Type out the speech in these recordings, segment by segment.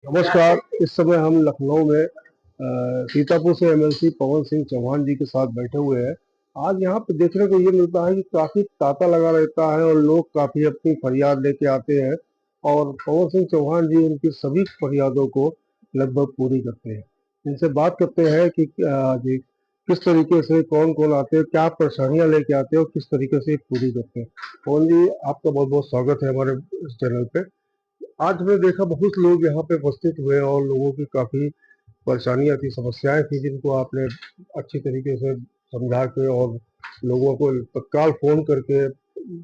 नमस्कार। इस समय हम लखनऊ में सीतापुर से एमएलसी पवन सिंह चौहान जी के साथ बैठे हुए हैं। आज यहाँ पे देखने को ये मिलता है कि काफी तांता लगा रहता है और लोग काफी अपनी फरियाद लेके आते हैं और पवन सिंह चौहान जी उनकी सभी फरियादों को लगभग पूरी करते हैं। इनसे बात करते हैं कि जी किस तरीके से कौन कौन आते हैं, क्या परेशानियां लेके आते हैं और किस तरीके से पूरी करते हैं। पवन जी, आपका बहुत बहुत स्वागत है हमारे इस चैनल पे। आज हमने देखा बहुत लोग यहाँ पे उपस्थित हुए और लोगों की काफी परेशानियां थी, समस्याएं थी, जिनको आपने अच्छी तरीके से समझा के और लोगों को तत्काल फोन करके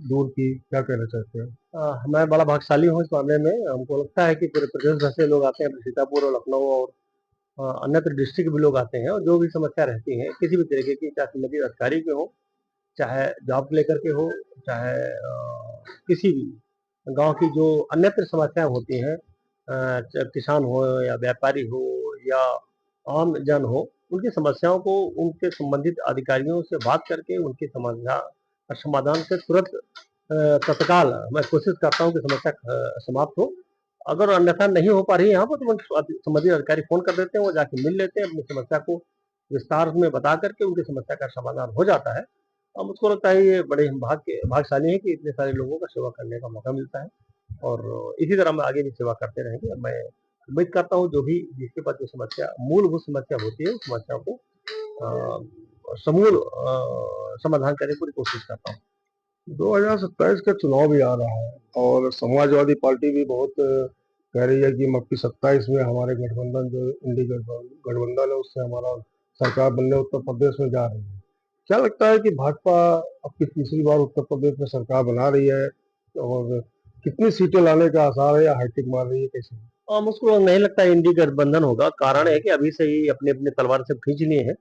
दूर की। क्या कहना चाहते हैं? मैं बड़ा भाग्यशाली हूँ इस मामले में। हमको लगता है कि पूरे प्रदेश भर से लोग आते हैं, सीतापुर और लखनऊ और अन्यत्र डिस्ट्रिक्ट भी लोग आते हैं, और जो भी समस्या रहती है किसी भी तरीके की, चाहे संबंधित अधिकारी के हो, चाहे जॉब लेकर के हो, चाहे किसी भी गांव की जो अन्यत्र समस्याएं होती हैं, चाहे किसान हो या व्यापारी हो या आम जन हो, उनकी समस्याओं को उनके संबंधित अधिकारियों से बात करके उनकी समस्या का समाधान से तुरंत तत्काल मैं कोशिश करता हूँ कि समस्या समाप्त हो। अगर अन्यथा नहीं हो पा रही है यहाँ पर, तो संबंधित अधिकारी फोन कर देते हैं, वो जाके मिल लेते हैं, अपनी समस्या को विस्तार में बता करके उनकी समस्या का समाधान हो जाता है। और मुझको लगता है ये बड़े हम भाग्यशाली हैं कि इतने सारे लोगों का सेवा करने का मौका मिलता है, और इसी तरह हम आगे भी सेवा करते रहेंगे। मैं उम्मीद करता हूँ जो भी जिसके पास जो समस्या मूलभूत समस्या होती है, उस समस्या को समूल समाधान करने की पूरी कोशिश करता हूँ। 2027 का चुनाव भी आ रहा है और समाजवादी पार्टी भी बहुत कह रही है कि मक्की 27 में हमारे गठबंधन जो इंडी गठबंधन है उससे हमारा सरकार बनने उत्तर प्रदेश में जा रही है। क्या लगता है कि भाजपा अब की तीसरी बार उत्तर प्रदेश में सरकार बना रही है और कितनी सीटें लाने का आसार है या हाईटेक मार रही है, कैसे? मुझको नहीं लगता इंडी गठबंधन होगा। कारण है कि अभी से ही अपने अपने तलवार से खींच लिए हैं।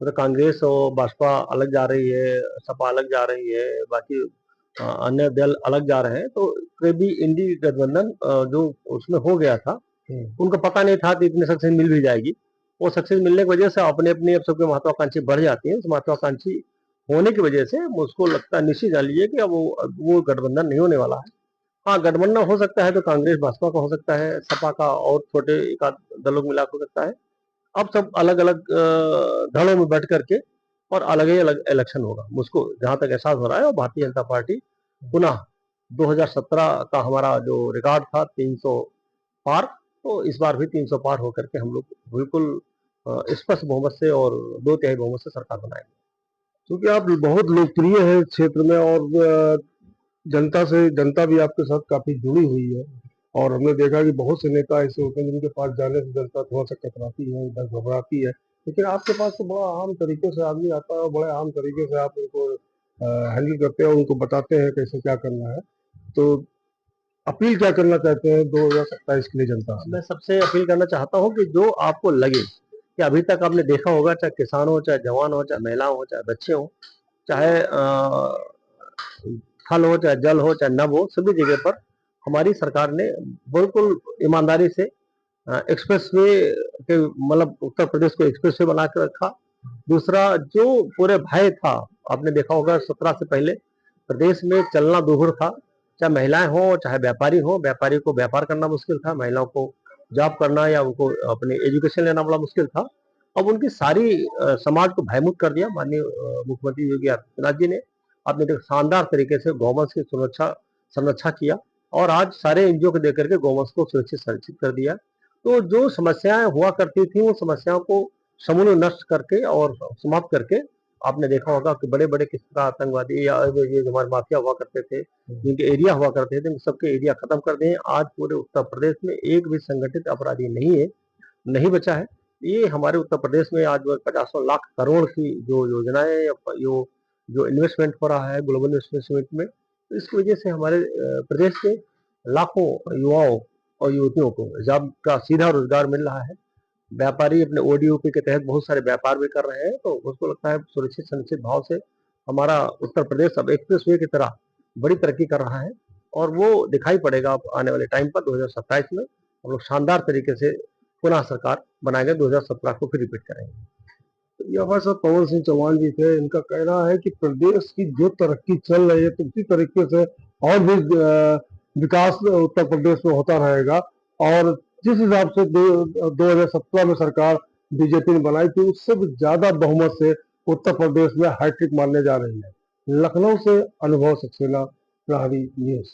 मतलब कांग्रेस और भाजपा अलग जा रही है, सपा अलग जा रही है, बाकी अन्य दल अलग जा रहे हैं, तो कोई भी इंडी गठबंधन जो उसमें हो गया था, उनको पता नहीं था कि इतनी सक्सेस मिल भी जाएगी। वो सक्सेस मिलने की वजह से अपने अपनी अब सबके महत्वाकांक्षी बढ़ जाती है। उस महत्वाकांक्षी होने की वजह से मुझको लगता है, निश्चित जान लीजिए कि अब वो गठबंधन नहीं होने वाला है। हाँ, गठबंधन हो सकता है तो कांग्रेस भाजपा का हो सकता है, सपा का और छोटे एक आध दलों को मिला हो सकता है। अब सब अलग अलग दलों में बैठ करके और अलग ही अलग इलेक्शन होगा। मुझको जहां तक एहसास हो रहा है, और भारतीय जनता पार्टी पुनः 2017 का हमारा जो रिकॉर्ड था 300 पार, तो इस बार भी 300 पार होकर के हम लोग बिल्कुल स्पष्ट बहुमत से और 2/3 बहुमत से सरकार बनाएंगे। क्योंकि आप बहुत लोकप्रिय है इस क्षेत्र में और जनता भी आपके साथ काफी जुड़ी हुई है और हमने देखा कि बहुत से नेता ऐसे होते हैं जिनके पास जाने से जनता थोड़ा सा कतराती है, इधर घबराती है, लेकिन आपके पास तो बड़ा आम तरीके से आदमी आता है और बड़े आम तरीके से आप उनको हैंडल करते हैं, उनको बताते हैं कैसे क्या करना है। तो अपील क्या करना चाहते हैं 2027 के लिए जनता से? मैं सबसे अपील करना चाहता हूँ कि जो आपको लगे कि अभी तक आपने देखा होगा, चाहे किसान हो, चाहे जवान हो, चाहे महिला हो, चाहे बच्चे हो, चाहे थल हो, चाहे जल हो, चाहे नभ हो, सभी जगह पर हमारी सरकार ने बिल्कुल ईमानदारी से एक्सप्रेस वे के मतलब उत्तर प्रदेश को एक्सप्रेस वे बना के रखा। दूसरा, जो पूरे भय था, आपने देखा होगा 17 से पहले प्रदेश में चलना दूभर था। चाहे महिलाएं हो, चाहे व्यापारी हो, व्यापारी को व्यापार करना मुश्किल था, महिलाओं को जॉब करना या उनको अपनी एजुकेशन लेना बड़ा मुश्किल था। अब उनकी सारी समाज को भयमुक्त कर दिया माननीय मुख्यमंत्री योगी आदित्यनाथ जी ने। आपने देखा शानदार तरीके से गौवंश की संरक्षा किया, और आज सारे एनजीओ को देकर के गौवंश को सुरक्षित संरक्षित कर दिया। तो जो समस्याएं हुआ करती थी, उन समस्याओं को समूल नष्ट करके और समाप्त करके, आपने देखा होगा कि बड़े बड़े किस तरह आतंकवादी या ये हमारे माफिया हुआ करते थे, जिनके एरिया हुआ करते थे, सबके एरिया खत्म कर दिए। आज पूरे उत्तर प्रदेश में एक भी संगठित अपराधी नहीं है, नहीं बचा है। ये हमारे उत्तर प्रदेश में आज 50 लाख करोड़ की जो योजनाएं, जो इन्वेस्टमेंट हो रहा है ग्लोबल इन्वेस्टमेंट में, तो इसकी वजह से हमारे प्रदेश के लाखों युवाओं और युवतियों को जॉब का सीधा रोजगार मिल रहा है। व्यापारी अपने ओडीओपी के तहत बहुत सारे व्यापार भी कर रहे हैं। तो उसको लगता है सुरक्षित संचित भाव से हमारा उत्तर प्रदेश अब एक्सप्रेस वे की तरह बड़ी तरक्की कर रहा है, और वो दिखाई पड़ेगा अब आने वाले टाइम पर 2027 में। हम लोग शानदार तरीके से पुनः सरकार बनाएंगे, 2017 को फिर रिपीट करेंगे। ये हमारे साथ पवन सिंह चौहान जी थे। इनका कहना है कि प्रदेश की जो तरक्की चल रही है तो उसी तरीके से और भी विकास उत्तर प्रदेश में होता रहेगा और जिस हिसाब से 2017 में सरकार बीजेपी ने बनाई थी, उससे भी ज्यादा बहुमत से उत्तर प्रदेश में हैट्रिक मारने जा रही है। लखनऊ से अनुभव सक्सेना, प्रहरी न्यूज।